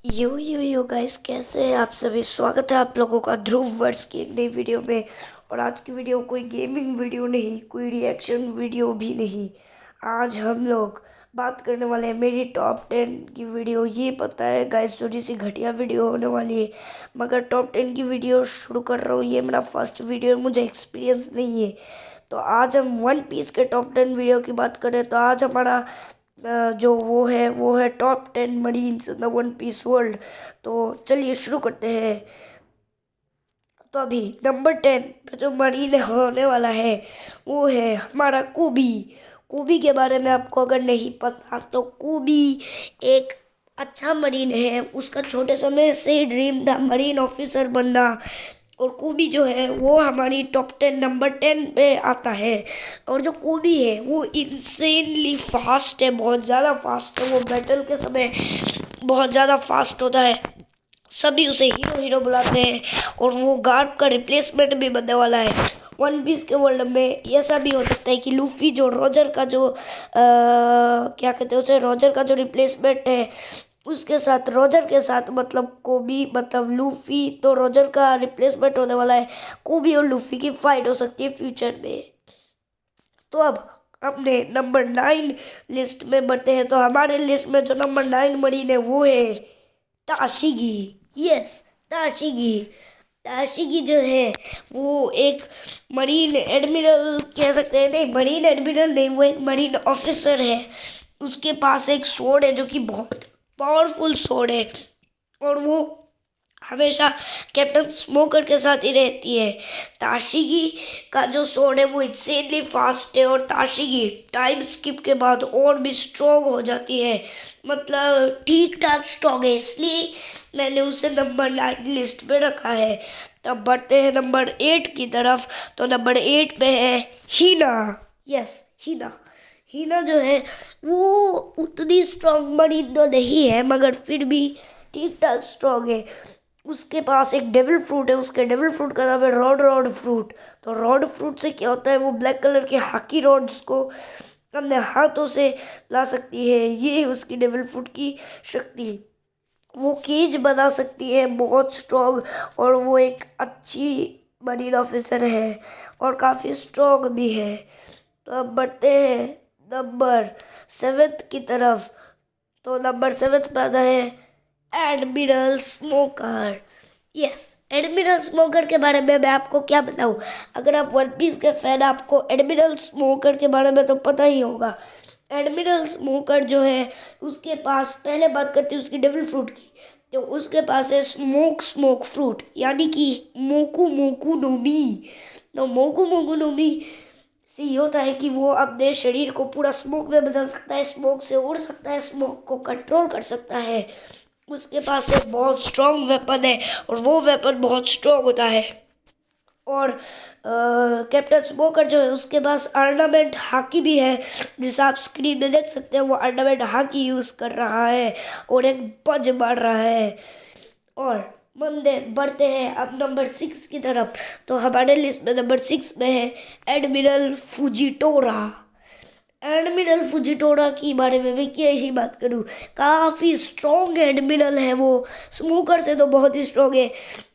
Yo guys, कैसे हैं आप सभी। स्वागत है आप लोगों का ध्रुव वर्ड्स की एक नई वीडियो में। और आज की वीडियो कोई गेमिंग वीडियो नहीं, कोई रिएक्शन वीडियो भी नहीं। आज हम लोग बात करने वाले हैं मेरी टॉप 10 की वीडियो। ये पता है गाइस, थोड़ी सी घटिया वीडियो होने वाली है, मगर टॉप 10 की वीडियो शुरू कर रहा हूँ। ये मेरा फर्स्ट वीडियो है, मुझे एक्सपीरियंस नहीं है। तो आज हम वन पीस के टॉप 10 वीडियो की बात करें तो आज हमारा जो वो है top 10 marines in the one piece world. तो चलिए शुरू करते हैं। तो अभी नंबर 10 पे जो मरीन होने वाला है वो है हमारा कूबी। कूबी के बारे में आपको अगर नहीं पता तो कूबी एक अच्छा मरीन है। उसका छोटे समय से ही ड्रीम था मरीन ऑफिसर बनना। और कूबी जो है वो हमारी टॉप 10 नंबर 10 पे आता है। और जो कूबी है वो इंसेनली फास्ट है, बहुत ज़्यादा फास्ट है। वो बैटल के समय बहुत ज़्यादा फास्ट होता है। सभी उसे हीरो हीरो बुलाते हैं और वो गार्प का रिप्लेसमेंट भी बनने वाला है। वन पीस के वर्ल्ड में ऐसा भी हो सकता है कि लूफी जो रोजर का जो क्या कहते हैं उसे, रोजर का जो रिप्लेसमेंट है उसके साथ, रोजर के साथ मतलब कोबी मतलब लूफी, तो रोजर का रिप्लेसमेंट होने वाला है। कोबी और लूफी की फाइट हो सकती है फ्यूचर में। तो अब अपने नंबर 9 लिस्ट में बढ़ते हैं। तो हमारे लिस्ट में जो नंबर 9 मरीन है वो है ताशिगी। यस, ताशिगी। ताशिगी जो है वो एक मरीन एडमिरल कह सकते हैं। नहीं, मरीन एडमिरल नहीं, वो एक मरीन ऑफिसर है। उसके पास एक स्वॉर्ड है जो कि बहुत पावरफुल स्वॉर्ड है। और वो हमेशा कैप्टन स्मोकर के साथ ही रहती है। ताशिगी का जो स्वॉर्ड है वो इंसेनली फास्ट है। और ताशिगी टाइम स्किप के बाद और भी स्ट्रॉन्ग हो जाती है, मतलब ठीक ठाक स्ट्रॉन्ग है, इसलिए मैंने उसे नंबर 9 लिस्ट पे रखा है। तब बढ़ते हैं नंबर 8 की तरफ। तो नंबर 8 पे है हीना। यस, हीना। हीना जो है वो उतनी स्ट्रॉन्ग मरीन तो नहीं है, मगर फिर भी ठीक ठाक स्ट्रॉन्ग है। उसके पास एक डेविल फ्रूट है, उसके डेविल फ्रूट का नाम है रॉड रॉड फ्रूट। तो रॉड फ्रूट से क्या होता है, वो ब्लैक कलर के हाकी रॉड्स को अपने हाथों से ला सकती है। ये उसकी डेविल फ्रूट की शक्ति। वो केज बना सकती है बहुत स्ट्रॉन्ग। और वो एक अच्छी मरीन ऑफिसर है और काफ़ी स्ट्रॉन्ग भी है। तो अब बढ़ते हैं नंबर 7 की तरफ। तो नंबर 7 पे आता है admiral smoker. Yes, admiral smoker के बारे में मैं आपको क्या बताऊं। अगर आप वन पीस के फैन, आपको एडमिरल स्मोकर के बारे में तो पता ही होगा। एडमिरल स्मोकर जो है उसके पास, पहले बात करते हैं उसकी डेविल फ्रूट की। तो उसके पास है स्मोक फ्रूट, यानी कि मोकू मोकू नोमी। तो मोकू मोकू नोमी से ये होता है कि वो अपने शरीर को पूरा स्मोक में बदल सकता है, स्मोक से उड़ सकता है, स्मोक को कंट्रोल कर सकता है। उसके पास एक बहुत स्ट्रॉन्ग वेपन है और वो वेपन बहुत स्ट्रॉन्ग होता है। और कैप्टन स्मोकर जो है उसके पास अर्नामेंट हाकी भी है, जिसे आप स्क्रीन में देख सकते हैं। वो अर्नामेंट हाकी यूज़ कर रहा है और एक पंच मार रहा है। और मंदे बढ़ते हैं अब नंबर 6 की तरफ। तो हमारे लिस्ट में नंबर 6 में है एडमिरल फुजिटोरा। एडमिरल फुजिटोरा के बारे में मैं क्या ही बात करूँ, काफ़ी स्ट्रॉन्ग एडमिरल है वो। स्मोकर से तो बहुत ही स्ट्रॉन्ग है।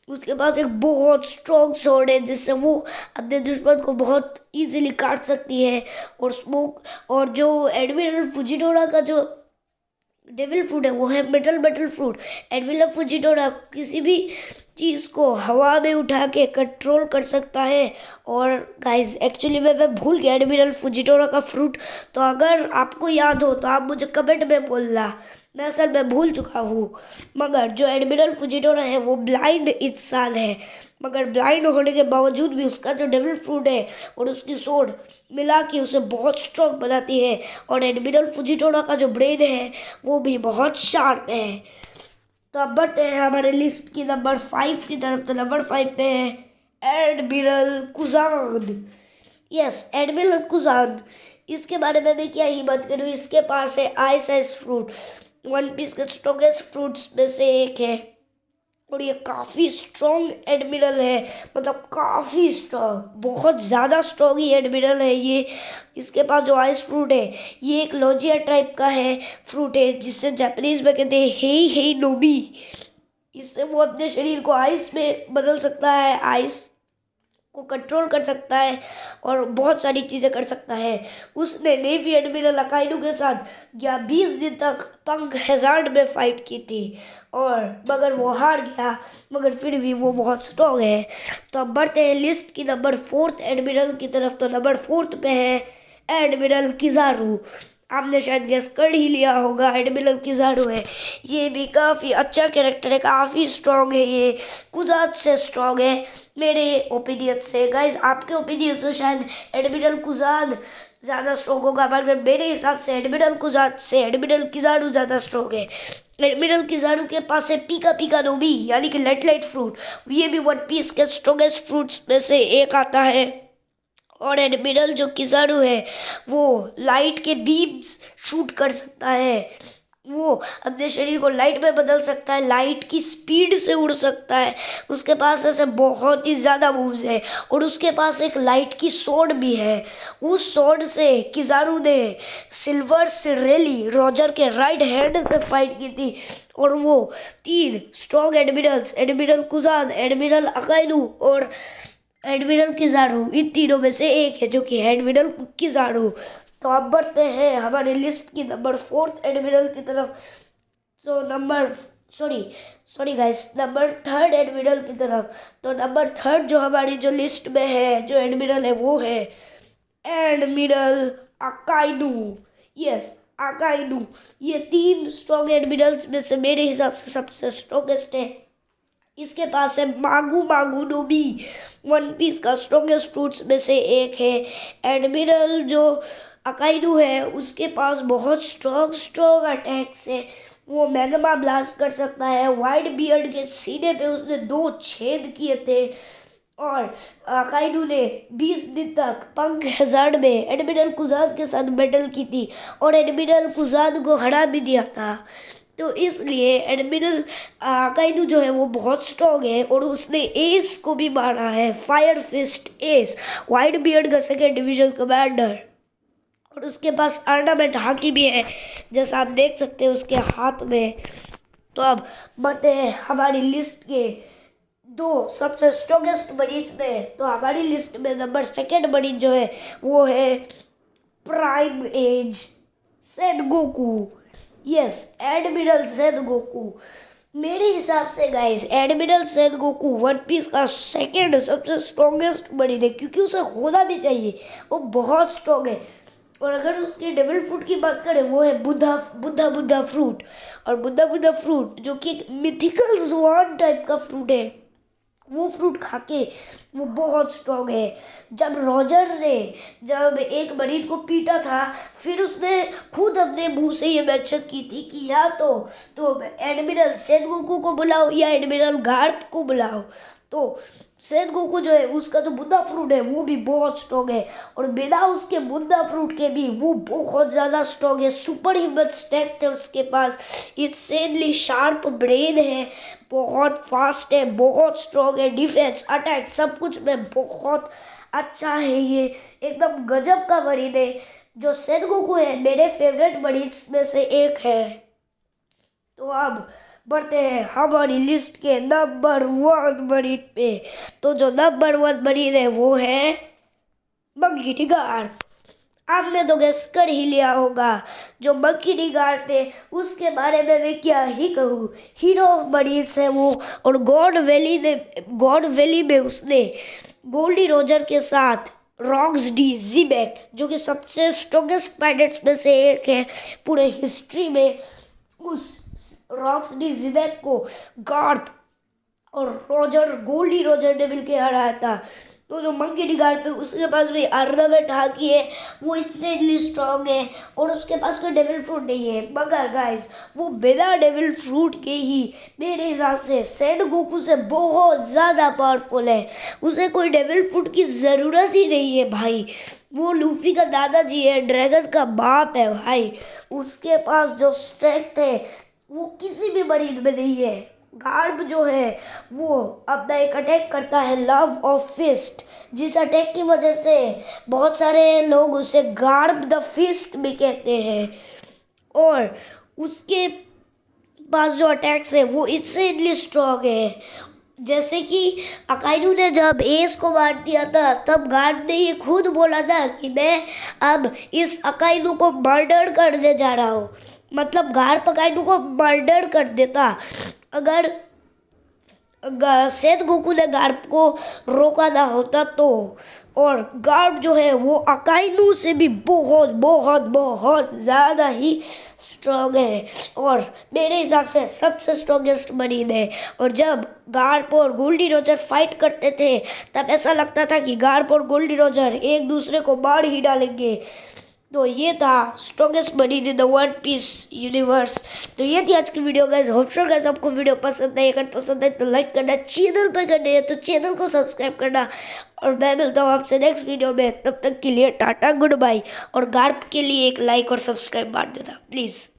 उसके पास एक बहुत स्ट्रॉन्ग स्वॉर्ड है जिससे वो अपने दुश्मन को बहुत इजीली काट सकती है। और स्मोक और जो एडमिरल फुजिटोरा का जो डेविल फ्रूट है वो है मेटल फ्रूट। एडमिरल फुजिटोरा किसी भी चीज़ को हवा में उठा के कंट्रोल कर सकता है। और गाइस, एक्चुअली मैं भूल गया एडमिरल फुजिटोरा का फ्रूट। तो अगर आपको याद हो तो आप मुझे कमेंट में बोलना, मैं असल में भूल चुका हूँ। मगर जो एडमिरल फुजिटोरा है वो ब्लाइंड इस साल है, मगर ब्लाइंड होने के बावजूद भी उसका जो डेविल फ्रूट है और उसकी सोड मिला के उसे बहुत स्ट्रॉन्ग बनाती है। और एडमिरल फुजिटोरा का जो ब्रेन है वो भी बहुत शार्प है। तो अब बढ़ते हैं हमारे लिस्ट की नंबर 5 की तरफ। तो नंबर 5 पे है admiral Kuzan. Yes, admiral Kuzan. इसके बारे में मैं क्या ही बात करूँ। इसके पास है ice ice fruit, one piece के स्ट्रॉन्गेस्ट फ्रूट्स में से एक है। और ये काफ़ी स्ट्रॉन्ग एडमिरल है, मतलब काफ़ी स्ट्रॉन्ग, बहुत ज़्यादा स्ट्रॉन्ग ही एडमिरल है ये। इसके पास जो आइस फ्रूट है ये एक लॉजिया टाइप का है फ्रूट है, जिससे जापानीज में कहते हैं हेई हेई नोबी। इससे वो अपने शरीर को आइस में बदल सकता है, आइस को कंट्रोल कर सकता है और बहुत सारी चीज़ें कर सकता है। उसने नेवी एडमिरल अकाइडू के साथ 20 दिन तक पंग हेजार्ड में फाइट की थी, और मगर वो हार गया, मगर फिर भी वो बहुत स्ट्रॉन्ग है। तो अब बढ़ते हैं लिस्ट की नंबर 4 एडमिरल की तरफ। तो नंबर 4 पे है एडमिरल किजारू। आपने शायद गेस कर ही लिया होगा, एडमिरल किजारू है। ये भी काफ़ी अच्छा कैरेक्टर है, काफ़ी स्ट्रॉन्ग है, ये कुजात से स्ट्रॉन्ग है मेरे ओपिनियन से। गाइज आपके ओपिनियन से शायद एडमिरल कुजाद ज़्यादा स्ट्रॉन्ग होगा, मगर मेरे हिसाब से एडमिरल कुजात से एडमिरल किजारू ज़्यादा स्ट्रॉन्ग है। एडमिरल किजारू के पास है पीका पीका नोबी, यानी कि लाइट लाइट फ्रूट। ये भी वन पीस के स्ट्रॉन्गेस्ट फ्रूट्स में से एक आता है। और एडमिरल जो किजारू है वो लाइट के बीम्स शूट कर सकता है, वो अपने शरीर को लाइट में बदल सकता है, लाइट की स्पीड से उड़ सकता है। उसके पास ऐसे बहुत ही ज़्यादा मूव्स है, और उसके पास एक लाइट की स्वॉर्ड भी है। उस स्वॉर्ड से किजारू ने सिल्वर सिरेली रॉजर के राइट हैंड से फाइट की थी, और वो 3 स्ट्रॉन्ग एडमिरल्स, एडमिरल कुजाद, एडमिरल अकाइडू और एडमिरल किजारू, इन तीनों में से एक है जो कि एडमिरल किजारू। तो अब बढ़ते हैं हमारे लिस्ट की नंबर 4 एडमिरल की तरफ। तो सॉरी गाइस, नंबर 3 एडमिरल की तरफ। तो नंबर 3 जो हमारी जो लिस्ट में है, जो एडमिरल है, वो है एडमिरल अकाइडू। यस, अकाइडू। ये 3 स्ट्रॉन्ग एडमिरल्स में से मेरे हिसाब से सबसे स्ट्रॉन्गेस्ट है। इसके पास है मांगू मांगू नोबी, वन पीस का स्ट्रॉन्गेस्ट फ्रूट्स में से एक है। एडमिरल जो अकाइडू है उसके पास बहुत स्ट्रॉन्ग अटैक्स है। वो मैग्मा ब्लास्ट कर सकता है। वाइट बियर्ड के सीने पे उसने 2 छेद किए थे, और अकाइडू ने 20 दिन तक पंख हेजार्ड में एडमिरल कुजाद के साथ बैटल की थी, और एडमिरल कुजाद को हरा भी दिया था। तो इसलिए एडमिरल अकाइडू जो है वो बहुत स्ट्रॉन्ग है, और उसने एस को भी मारा है, fire fist ace, white beard का 2nd डिवीजन कमांडर। और उसके पास ऑर्नामेंट हाकी भी है, जैसा आप देख सकते हैं उसके हाथ में। तो अब बढ़ते हैं हमारी लिस्ट के 2 सबसे स्ट्रॉन्गेस्ट मरीज में। तो हमारी लिस्ट में नंबर 2 मरीज जो है वो है prime age Sengoku. Yes, admiral Sengoku. मेरे हिसाब से guys admiral Sengoku one piece का 2nd सबसे स्ट्रॉन्गेस्ट मरीज है, क्योंकि उसे होना भी चाहिए, वो बहुत स्ट्रॉन्ग है। और अगर उसके डेविल फ्रूट की बात करें, वो है बुद्धा बुद्धा बुद्धा फ्रूट। और बुद्धा बुद्धा फ्रूट जो कि एक मिथिकल जुआन टाइप का फ्रूट है, वो फ्रूट खाके वो बहुत स्ट्रॉन्ग है। जब एक मरीज को पीटा था, फिर उसने खुद अपने मुंह से ये मेंशन की थी कि या तो एडमिरल सेनगोकू को बुलाओ या एडमिरल गार्प को बुलाओ। तो सेनगोकू जो है उसका जो बुद्धा फ्रूट है वो भी बहुत स्ट्रॉन्ग है, और बिना उसके बुद्धा फ्रूट के भी वो बहुत ज़्यादा स्ट्रॉन्ग है। सुपर ह्यूमन स्ट्रेंथ है उसके पास, इंसेनली शार्प ब्रेन है, बहुत फास्ट है, बहुत स्ट्रॉन्ग है, डिफेंस अटैक सब कुछ में बहुत अच्छा है। ये एकदम गजब का मरीज है। जो सेनगोकू है मेरे फेवरेट मरीज में से एक है। तो अब बढ़ते हैं हमारी लिस्ट के नंबर 1 मरीज पे। तो जो नंबर 1 मरीज है वो है मंकी डी गार्प। आपने तो गेस कर ही लिया होगा जो मंकी डी गार्प है उसके बारे में मैं क्या ही कहूँ। हीरो ऑफ मरीज है वो, और गॉड वैली में उसने गोल्डी रॉजर के साथ रॉक्स डी ज़ीबैक, जो कि सबसे स्ट्रॉन्गेस्ट पायरेट्स में से एक है पूरे हिस्ट्री में, उस रॉक्स डी ज़ीबैक को गार्प और गोल्डी रॉजर ने मिलकर हराया था। तो जो मंकी डी गार्प है उसके पास भी ऑर्नामेंट हाकी है, वो इंसेनली स्ट्रॉन्ग है, और उसके पास कोई डेविल फ्रूट नहीं है। मगर गाइस वो बिना डेविल फ्रूट के ही मेरे हिसाब से सेनगोकू से बहुत ज़्यादा पावरफुल है। उसे कोई डेविल फ्रूट की ज़रूरत ही नहीं है भाई। वो लूफी का दादाजी है, ड्रैगन का बाप है भाई। उसके पास जो स्ट्रेंथ है वो किसी भी मरीज में नहीं है। गार्ब जो है वो अपना एक अटैक करता है लव ऑफ फिस्ट, जिस अटैक की वजह से बहुत सारे लोग उसे गार्ब द फिस्ट भी कहते हैं। और उसके पास जो अटैक्स है वो इंसेनली स्ट्रॉन्ग है। जैसे कि अकाइनू ने जब एस को मार दिया था तब गार्ड ने ये खुद बोला था कि मैं अब इस अकाइनू को मर्डर करने जा रहा हूँ। मतलब गार्ड अकाइनू को मर्डर कर देता अगर सेठ गोकू ने गार्ब को रोका ना होता तो। और गार्ब जो है वो अकाइनू से भी बहुत बहुत बहुत ज़्यादा ही स्ट्रॉन्ग है और मेरे हिसाब से सबसे स्ट्रॉन्गेस्ट मरीन है। और जब गार्ब और गोल्डी रोजर फाइट करते थे तब ऐसा लगता था कि गार्ब और गोल्डी रोजर एक दूसरे को मार ही डालेंगे। तो ये था strongest marine in the one piece universe. तो ये थी आज की video guys. Hope sure guys आपको वीडियो पसंद आई। अगर पसंद आई तो लाइक करना, चैनल पर करना है तो चैनल को सब्सक्राइब करना। और मैं मिलता हूँ आपसे नेक्स्ट वीडियो में, तब तक के लिए टाटा गुड बाय। और गार्ब के लिए एक लाइक और सब्सक्राइब मार देना प्लीज़।